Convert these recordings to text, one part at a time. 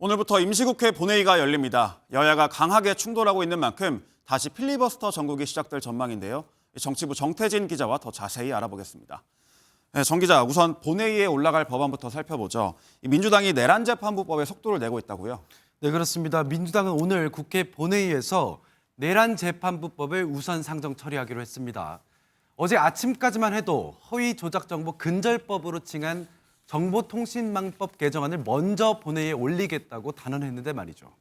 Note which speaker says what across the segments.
Speaker 1: 오늘부터 임시국회 본회의가 열립니다. 여야가 강하게 충돌하고 있는 만큼 다시 필리버스터 전국이 시작될 전망인데요. 정치부 정태진 기자와 더 자세히 알아보겠습니다. 네, 정 기자, 우선 본회의에 올라갈 법안부터 살펴보죠. 민주당이 내란재판부법에 속도를 내고 있다고요?
Speaker 2: 네, 그렇습니다. 민주당은 오늘 국회 본회의에서 내란재판부법을 우선 상정 처리하기로 했습니다. 어제 아침까지만 해도 허위 조작정보 근절법으로 칭한 정보통신망법 개정안을 먼저 본회의에 올리겠다고 단언했는데 말이죠.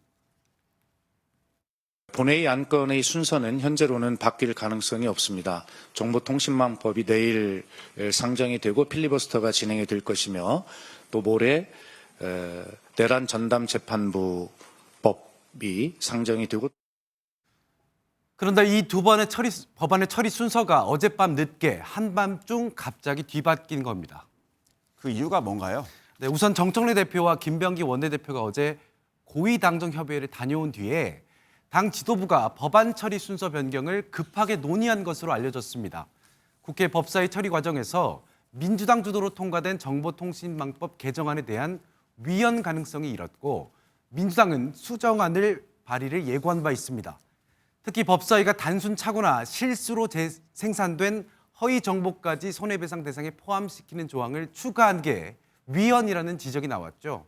Speaker 3: 본회의 안건의 순서는 현재로는 바뀔 가능성이 없습니다. 정보통신망법이 내일 상정이 되고 필리버스터가 진행이 될 것이며 또 모레 내란 전담재판부법이 상정이 되고
Speaker 2: 그런데 이 두 번의 법안의 처리 순서가 어젯밤 늦게 한밤중 갑자기 뒤바뀐 겁니다.
Speaker 1: 그 이유가 뭔가요?
Speaker 2: 네, 우선 정청래 대표와 김병기 원내대표가 어제 고위당정협의회를 다녀온 뒤에 당 지도부가 법안 처리 순서 변경을 급하게 논의한 것으로 알려졌습니다. 국회 법사위 처리 과정에서 민주당 주도로 통과된 정보통신망법 개정안에 대한 위헌 가능성이 일었고 민주당은 수정안을 발의를 예고한 바 있습니다. 특히 법사위가 단순 착오나 실수로 생산된 허위 정보까지 손해배상 대상에 포함시키는 조항을 추가한 게 위헌이라는 지적이 나왔죠.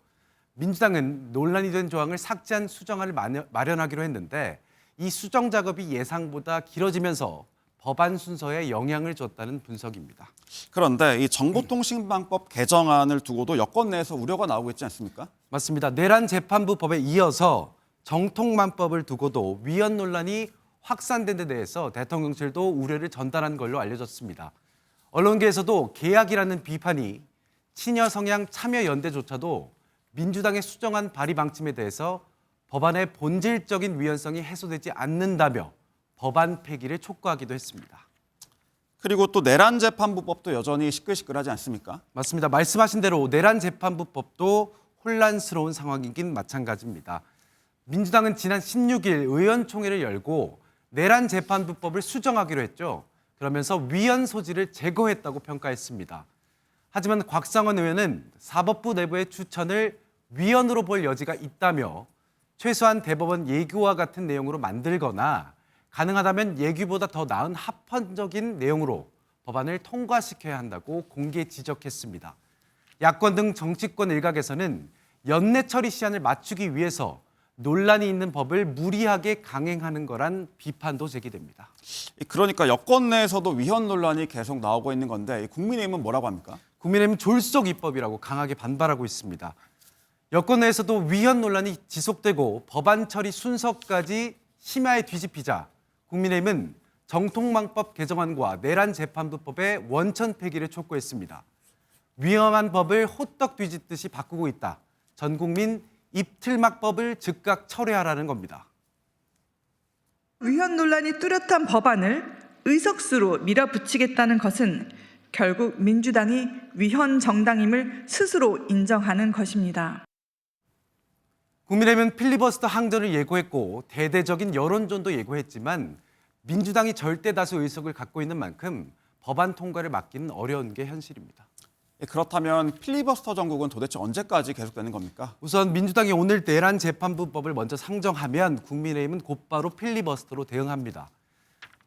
Speaker 2: 민주당은 논란이 된 조항을 삭제한 수정안을 마련하기로 했는데 이 수정 작업이 예상보다 길어지면서 법안 순서에 영향을 줬다는 분석입니다.
Speaker 1: 그런데 이 정보통신망법 개정안을 두고도 여권 내에서 우려가 나오고 있지 않습니까?
Speaker 2: 맞습니다. 내란재판부법에 이어서 정통망법을 두고도 위헌 논란이 확산된 데 대해서 대통령실도 우려를 전달한 걸로 알려졌습니다. 언론계에서도 계약이라는 비판이 친여 성향 참여연대조차도 민주당의 수정안 발의 방침에 대해서 법안의 본질적인 위헌성이 해소되지 않는다며 법안 폐기를 촉구하기도 했습니다.
Speaker 1: 그리고 또 내란재판부법도 여전히 시끌시끌하지 않습니까?
Speaker 2: 맞습니다. 말씀하신 대로 내란재판부법도 혼란스러운 상황이긴 마찬가지입니다. 민주당은 지난 16일 의원총회를 열고 내란재판부법을 수정하기로 했죠. 그러면서 위헌 소지를 제거했다고 평가했습니다. 하지만 곽상원 의원은 사법부 내부의 추천을 위헌으로 볼 여지가 있다며 최소한 대법원 예규와 같은 내용으로 만들거나 가능하다면 예규보다 더 나은 합헌적인 내용으로 법안을 통과시켜야 한다고 공개 지적했습니다. 야권 등 정치권 일각에서는 연내 처리 시한을 맞추기 위해서 논란이 있는 법을 무리하게 강행하는 거란 비판도 제기됩니다.
Speaker 1: 그러니까 여권 내에서도 위헌 논란이 계속 나오고 있는 건데 국민의힘은 뭐라고 합니까?
Speaker 2: 국민의힘은 졸속 입법이라고 강하게 반발하고 있습니다. 여권 내에서도 위헌 논란이 지속되고 법안 처리 순서까지 심야에 뒤집히자 국민의힘은 정통망법 개정안과 내란재판부법의 원천 폐기를 촉구했습니다. 위헌한 법을 호떡 뒤집듯이 바꾸고 있다. 전 국민 입틀막법을 즉각 철회하라는 겁니다.
Speaker 4: 위헌 논란이 뚜렷한 법안을 의석수로 밀어붙이겠다는 것은 결국 민주당이 위헌 정당임을 스스로 인정하는 것입니다.
Speaker 2: 국민의힘은 필리버스터 항전을 예고했고 대대적인 여론전도 예고했지만 민주당이 절대 다수 의석을 갖고 있는 만큼 법안 통과를 막기는 어려운 게 현실입니다.
Speaker 1: 그렇다면 필리버스터 전국은 도대체 언제까지 계속되는 겁니까?
Speaker 2: 우선 민주당이 오늘 내란재판부법을 먼저 상정하면 국민의힘은 곧바로 필리버스터로 대응합니다.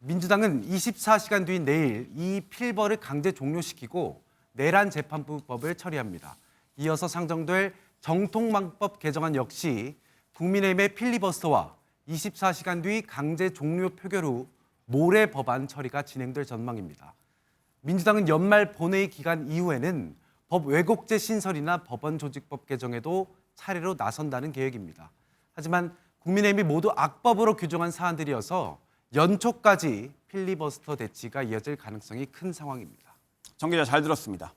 Speaker 2: 민주당은 24시간 뒤인 내일 이 필버를 강제 종료시키고 내란재판부법을 처리합니다. 이어서 상정될 정통망법 개정안 역시 국민의힘의 필리버스터와 24시간 뒤 강제 종료 표결 후 모레 법안 처리가 진행될 전망입니다. 민주당은 연말 본회의 기간 이후에는 법 왜곡죄 신설이나 법원 조직법 개정에도 차례로 나선다는 계획입니다. 하지만 국민의힘이 모두 악법으로 규정한 사안들이어서 연초까지 필리버스터 대치가 이어질 가능성이 큰 상황입니다.
Speaker 1: 정 기자 잘 들었습니다.